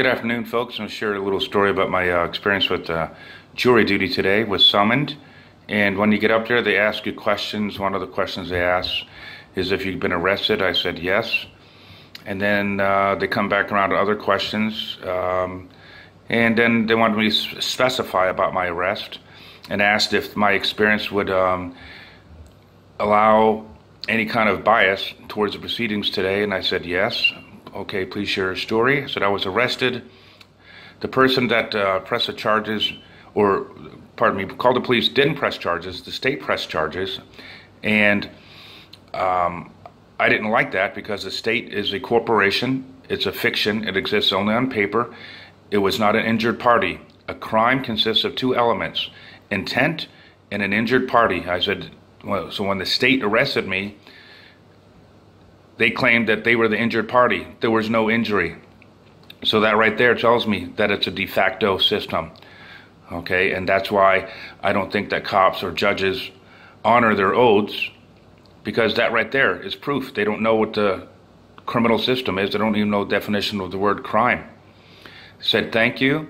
Good afternoon, folks. I'm going to share a little story about my experience with jury duty today. Was summoned, and when you get up there, they ask you questions. One of the questions they ask is if you've been arrested. I said yes. And then they come back around to other questions, and then they wanted me to specify about my arrest and asked if my experience would allow any kind of bias towards the proceedings today, and I said yes. Okay, please share your story. I said I was arrested. The person that pressed the charges, or pardon me, called the police, didn't press charges. The state pressed charges, and I didn't like that because the state is a corporation. It's a fiction. It exists only on paper. It was not an injured party. A crime consists of two elements: intent and an injured party. I said, well, so when the state arrested me, they claimed that they were the injured party. There was no injury. So that right there tells me that it's a de facto system. Okay, and that's why I don't think that cops or judges honor their oaths, because that right there is proof. They don't know what the criminal system is. They don't even know the definition of the word crime. Said thank you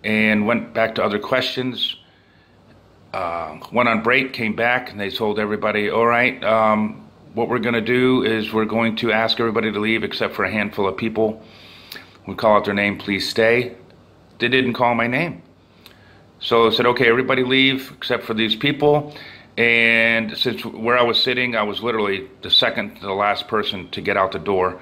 and went back to other questions. Went on break, came back, and they told everybody, all right, what we're going to do is we're going to ask everybody to leave except for a handful of people. We call out their name, please stay. They didn't call my name. So I said, okay, everybody leave except for these people. And since where I was sitting, I was literally the second to the last person to get out the door.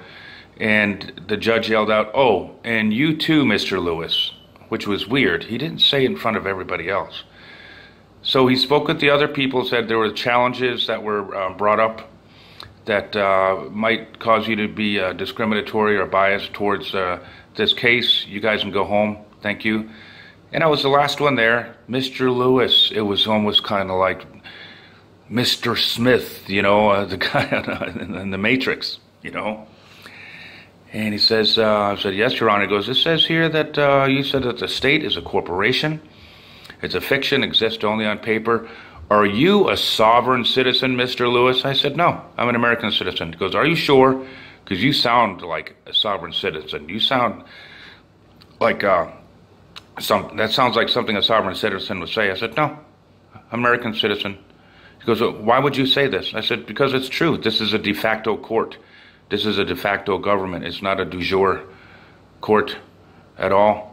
And the judge yelled out, oh, and you too, Mr. Lewis, which was weird. He didn't say in front of everybody else. So he spoke with the other people, said there were challenges that were brought up that might cause you to be discriminatory or biased towards this case. You guys can go home. Thank you. And I was the last one there. Mr. Lewis. It was almost kind of like Mr. Smith, you know, the guy in the Matrix, you know. And he says, I said, yes, Your Honor. He goes, it says here that you said that the state is a corporation. It's a fiction, exists only on paper. Are you a sovereign citizen, Mr. Lewis? I said, no, I'm an American citizen. He goes, are you sure? Because you sound like a sovereign citizen. You sound like that sounds like something a sovereign citizen would say. I said, no, I'm American citizen. He goes, well, why would you say this? I said, because it's true. This is a de facto court. This is a de facto government. It's not a du jour court at all.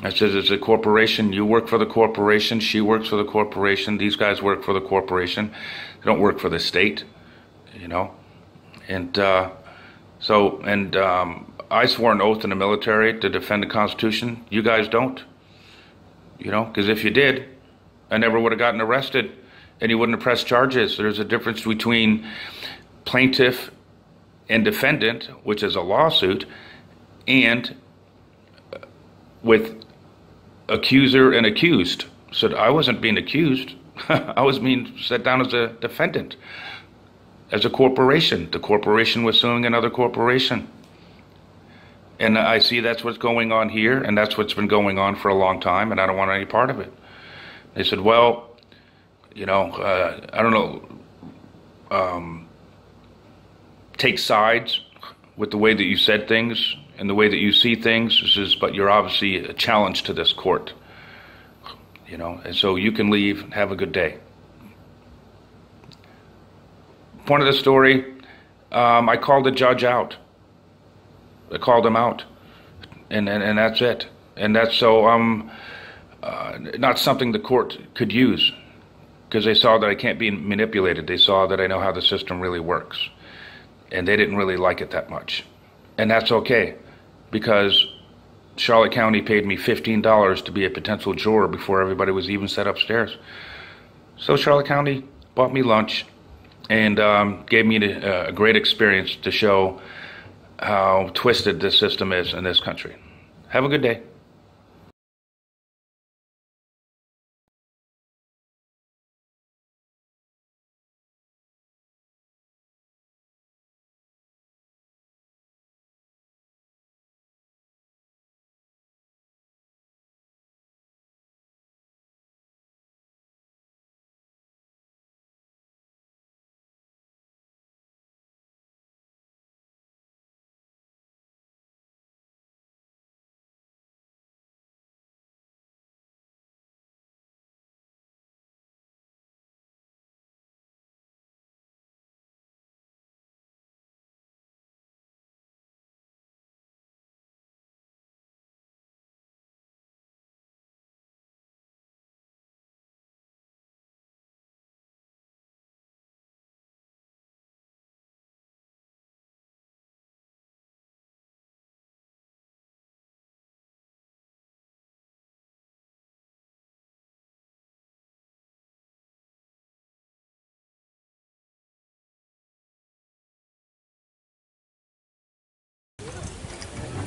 I said, it's a corporation. You work for the corporation. She works for the corporation. These guys work for the corporation. They don't work for the state, you know. And I swore an oath in the military to defend the Constitution. You guys don't, you know, because if you did, I never would have gotten arrested and you wouldn't have pressed charges. There's a difference between plaintiff and defendant, which is a lawsuit, and with accuser and accused. So I wasn't being accused. I was being set down as a defendant, as a corporation. The corporation was suing another corporation. And I see that's what's going on here, and that's what's been going on for a long time, and I don't want any part of it. They said, well, you know, I don't know, take sides with the way that you said things and the way that you see things, but you're obviously a challenge to this court, you know, and so you can leave and have a good day. Point of the story, I called the judge out. I called him out, and that's it. And that's so not something the court could use, because they saw that I can't be manipulated. They saw that I know how the system really works, and they didn't really like it that much. And that's okay, because Charlotte County paid me $15 to be a potential juror before everybody was even set upstairs. So Charlotte County bought me lunch and gave me a great experience to show how twisted this system is in this country. Have a good day.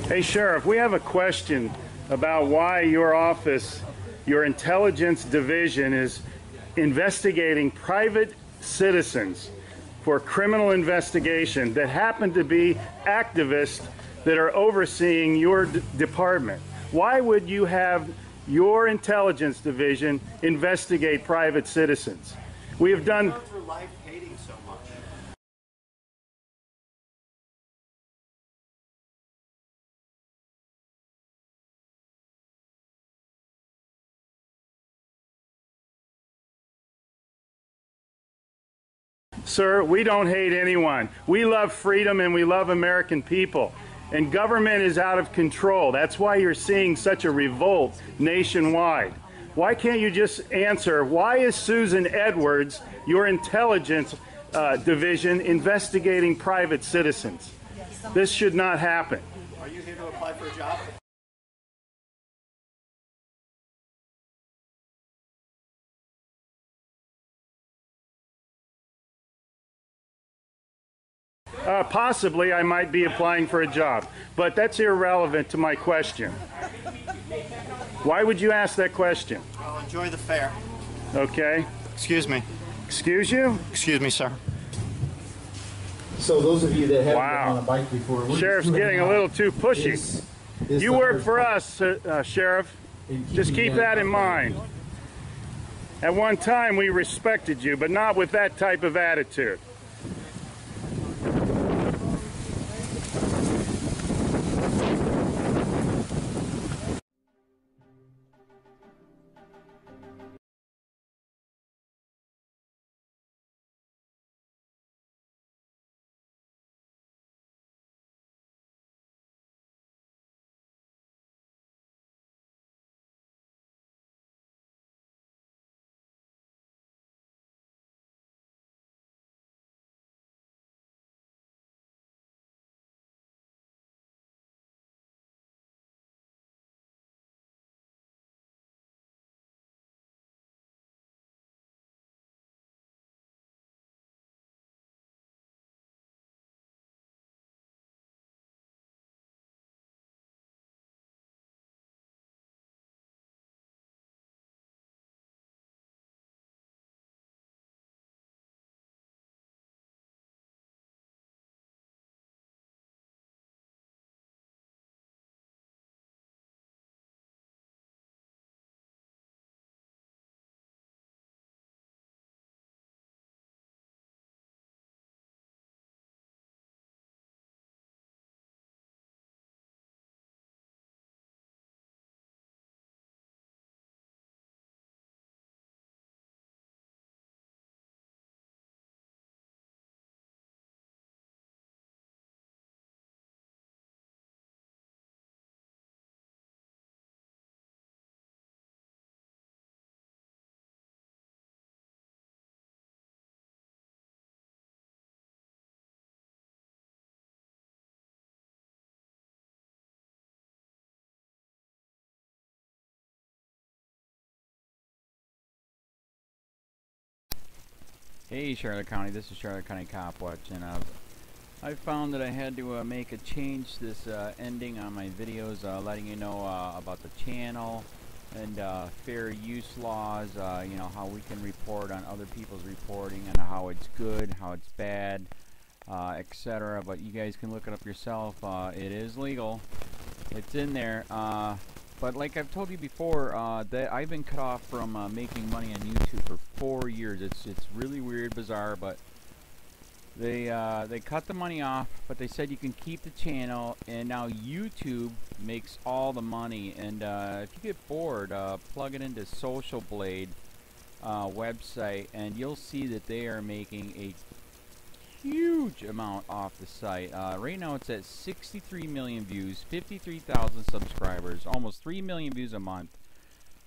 Hey, Sheriff, we have a question about why your office, your intelligence division, is investigating private citizens for criminal investigation that happen to be activists that are overseeing your department. Why would you have your intelligence division investigate private citizens? We have done... For life hating so much. Sir, we don't hate anyone. We love freedom and we love American people. And government is out of control. That's why you're seeing such a revolt nationwide. Why can't you just answer, why is Susan Edwards, your intelligence division, investigating private citizens? This should not happen. Are you here to apply for a job? Possibly I might be applying for a job, but that's irrelevant to my question. Why would you ask that question? Well, enjoy the fair. Okay. Excuse me. Excuse you? Excuse me, sir. So those of you that haven't Wow. been on a bike before, Sheriff's getting a little too pushy. You work for us, Sheriff. Just keep that in mind. At one time we respected you, but not with that type of attitude. Hey Charlotte County, this is Charlotte County COPWATCH, and I found that I had to make a change this ending on my videos, letting you know about the channel and fair use laws, you know, how we can report on other people's reporting and how it's good, how it's bad, etc. But you guys can look it up yourself. It is legal. It's in there. But like I've told you before, that I've been cut off from making money on YouTube for 4 years. It's really weird, bizarre, but they cut the money off, but they said you can keep the channel, and now YouTube makes all the money. And if you get bored, plug it into Social Blade website, and you'll see that they are making a huge amount off the site. Right now it's at 63 million views, 53,000 subscribers, almost 3 million views a month.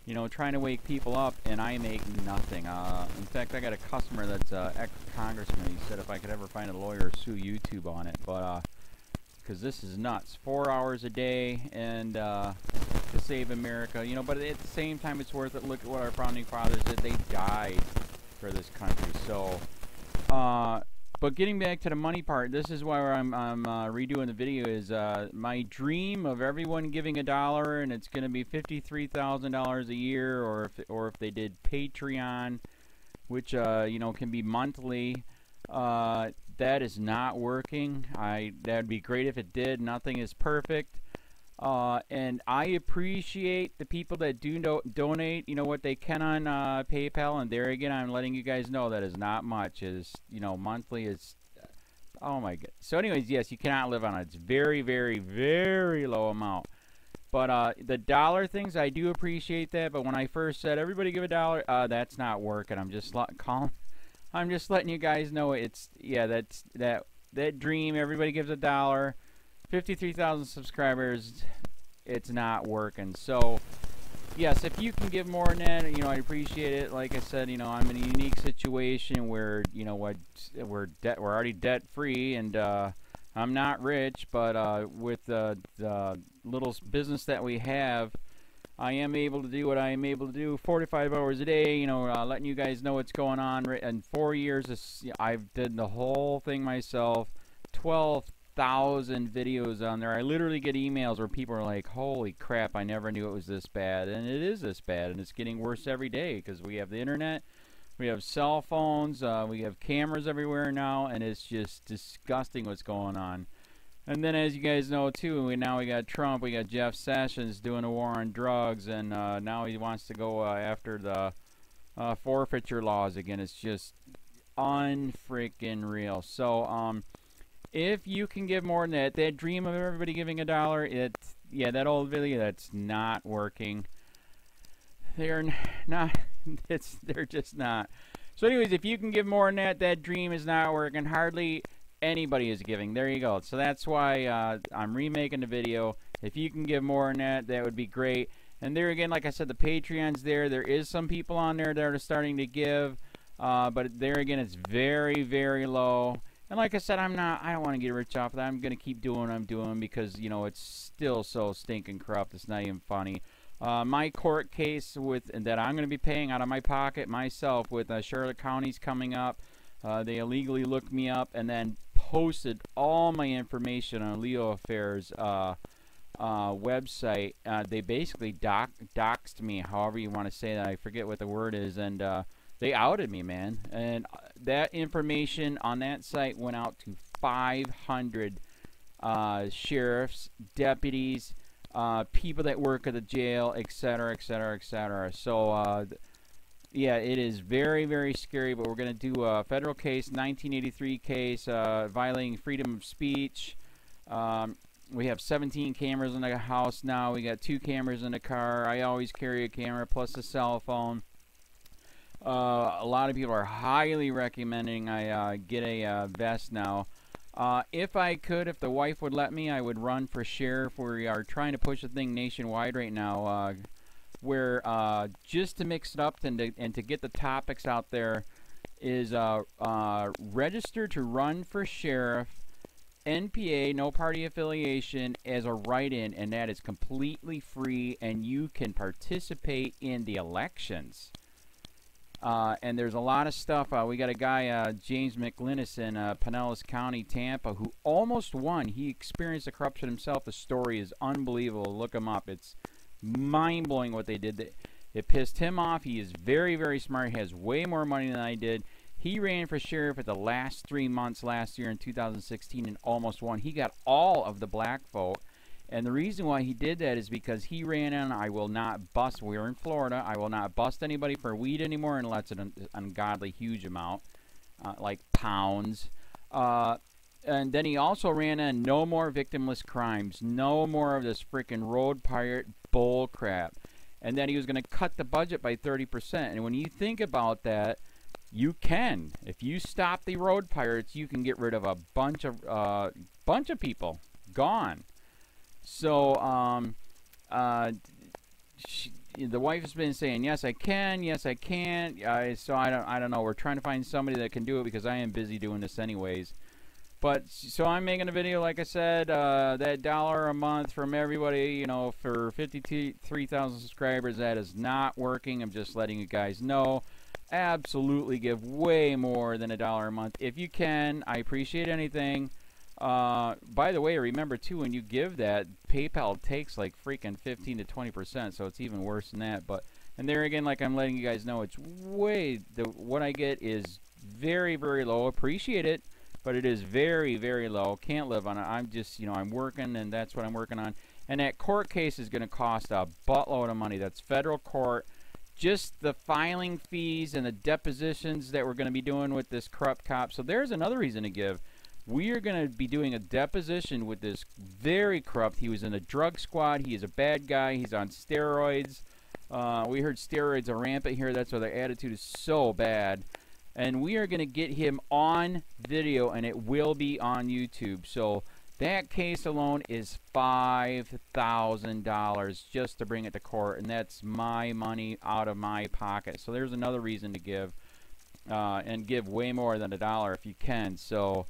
You know, trying to wake people up, and I make nothing. In fact, I got a customer that's ex-congressman. He said if I could ever find a lawyer, sue YouTube on it. But because this is nuts. 4 hours a day, and to save America. You know, but at the same time, it's worth it. Look at what our founding fathers did. They died for this country. So But getting back to the money part, this is why I'm redoing the video. Is my dream of everyone giving $1, and it's going to be $53,000 a year, or if they did Patreon, which you know, can be monthly. That is not working. That'd be great if it did. Nothing is perfect. And I appreciate the people that do donate, you know, what they can on PayPal. And there again, I'm letting you guys know that is not much. Is, you know, monthly is, oh my god. So anyways, yes, you cannot live on it. It's very, very, very low amount. But the dollar things, I do appreciate that. But when I first said everybody give $1, that's not working. I'm just letting you guys know it's, yeah, that dream. Everybody gives $1. 53,000 subscribers, it's not working. So yes, if you can give more than that, you know, I appreciate it. Like I said, you know, I'm in a unique situation where, you know what, we're already debt free, and I'm not rich, but with the little business that we have, I am able to do what I am able to do 45 hours a day, you know, letting you guys know what's going on. In 4 years, I've did the whole thing myself. 12,000 videos on there. I literally get emails where people are like, holy crap, I never knew it was this bad. And it is this bad, and it's getting worse every day because we have the internet, we have cell phones, we have cameras everywhere now, and it's just disgusting what's going on. And then, as you guys know too, now we got Trump, we got Jeff Sessions doing a war on drugs, and now he wants to go after the forfeiture laws again. It's just unfreaking real. So if you can give more than that dream of everybody giving $1, yeah, that old video, that's not working. They're not. They're just not. So anyways, if you can give more than that dream is not working. Hardly anybody is giving. There you go. So that's why I'm remaking the video. If you can give more than that would be great. And there again, like I said, the Patreon's there. There is some people on there that are starting to give, but there again, it's very, very low. And like I said, I don't want to get rich off of that. I'm going to keep doing what I'm doing because, you know, it's still so stinking corrupt. It's not even funny. My court case that I'm going to be paying out of my pocket myself with Charlotte County's coming up. They illegally looked me up and then posted all my information on LEOAFFAIRS website. They basically doxed me, however you want to say that. I forget what the word is, and they outed me, man. And that information on that site went out to 500 sheriffs, deputies, people that work at the jail, etc., etc., etc. So yeah, it is very, very scary, but we're going to do a federal case, 1983 case, violating freedom of speech. We have 17 cameras in the house now. We got 2 cameras in the car. I always carry a camera plus a cell phone. A lot of people are highly recommending I get a vest now. If I could, if the wife would let me, I would run for sheriff. We are trying to push the thing nationwide right now. Where just to mix it up and to get the topics out there is register to run for sheriff, NPA, no party affiliation, as a write-in, and that is completely free, and you can participate in the elections. And there's a lot of stuff. We got a guy, James McLinnis in Pinellas County, Tampa, who almost won. He experienced the corruption himself. The story is unbelievable. Look him up. It's mind-blowing what they did. It pissed him off. He is very, very smart. He has way more money than I did. He ran for sheriff at the last 3 months last year in 2016 and almost won. He got all of the black vote. And the reason why he did that is because he ran on, I will not bust, we're in Florida, I will not bust anybody for weed anymore unless it's an ungodly huge amount, like pounds. And then he also ran on no more victimless crimes, no more of this freaking road pirate bull crap. And then he was going to cut the budget by 30%. And when you think about that, you can. If you stop the road pirates, you can get rid of a bunch of people. Gone. So, the wife has been saying, yes, I can, yes, I can't. So I don't know. We're trying to find somebody that can do it because I am busy doing this anyways. But, so I'm making a video, like I said, that $1 a month from everybody, you know, for 53,000 subscribers, that is not working. I'm just letting you guys know. absolutely give way more than $1 a month. If you can, I appreciate anything. By the way, remember too, when you give that, PayPal takes like freaking 15 to 20%, so it's even worse than that. But and there again, like I'm letting you guys know, it's what I get is very, very low. Appreciate it, but it is very, very low. Can't live on it. I'm just, I'm working, and that's what I'm working on. And that court case is going to cost a buttload of money. That's federal court. Just the filing fees and the depositions that we're going to be doing with this corrupt cop. So there's another reason to give. We are going to be doing a deposition with this very corrupt. He was in a drug squad. He is a bad guy. He's on steroids. We heard steroids are rampant here. That's why their attitude is so bad. And we are going to get him on video, and it will be on YouTube. So that case alone is $5,000 just to bring it to court, and that's my money out of my pocket. So there's another reason to give, and give way more than $1 if you can. So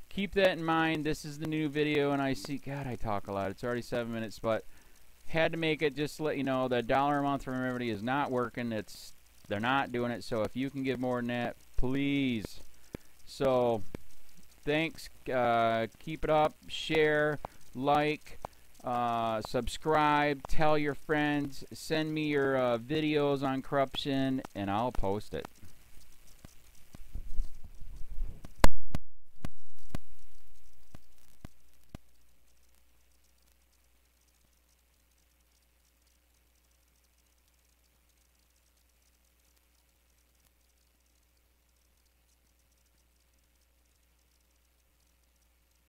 keep that in mind. This is the new video, and I see, God, I talk a lot. It's already 7 minutes, but had to make it just to let you know that $1 a month from everybody is not working. They're not doing it. So if you can give more than that, please. So thanks. Keep it up. Share, like, subscribe, tell your friends, send me your videos on corruption, and I'll post it.